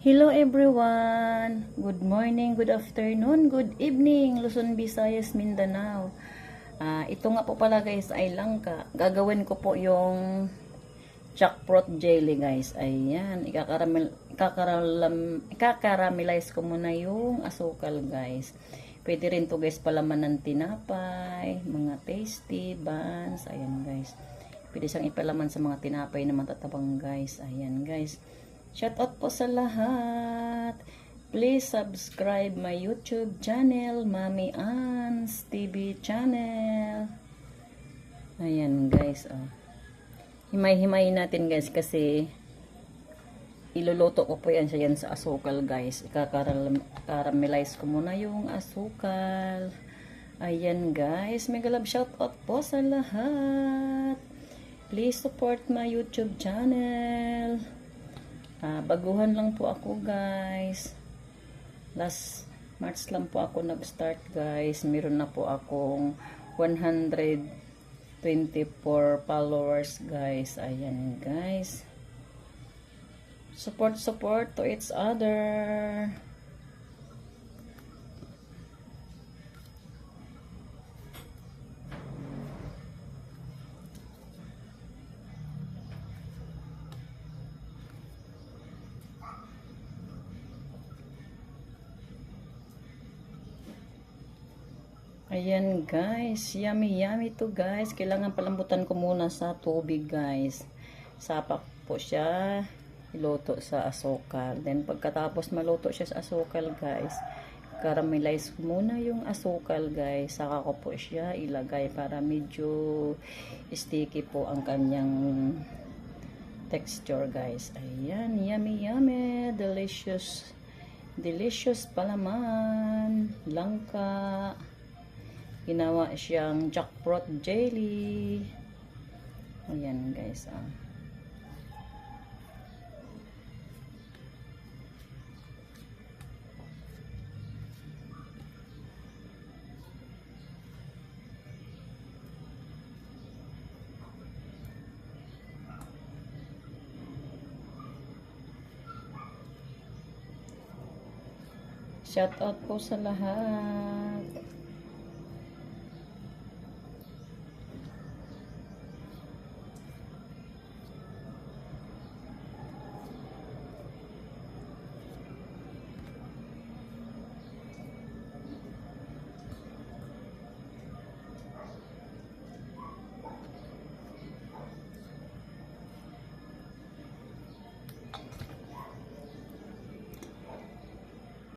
Hello everyone! Good morning, good afternoon, good evening, Luzon, Visayas, Mindanao. Ito nga po pala guys ay langka. Gagawin ko po yung jackfruit jelly guys. Ayan, ikakaramelize ko muna yung asukal guys. Pwede rin to guys palaman ng tinapay, mga tasty buns. Ayan guys. Pwede siyang ipalaman sa mga tinapay na matatabang guys. Ayan guys. Shout out po sa lahat. Please subscribe my YouTube channel, Mami Ann's TV channel. Ayan guys. Himay-himayin natin guys kasi iluluto ko po yan sa asukal guys. Ika-caramelize ko muna yung asukal. Ayan guys. Mega love shout out po sa lahat. Please support my YouTube channel. Baguhan lang po ako guys. Last March lang po ako nag-start guys. Meron na po akong 124 followers guys. Ayan guys. Support to each other. Ayan guys, yummy to guys. Kailangan palambutan ko muna sa tubig guys. Sapak po siya, iluto sa asukal. Then pagkatapos maluto siya sa asukal guys, caramelize ko muna yung asukal guys. Saka ko po siya ilagay para medyo sticky po ang kanyang texture guys. Ayan, yummy, delicious palaman, langka. Ginawa siyang jackfruit jelly. Ayan guys. Shout out po sa lahat.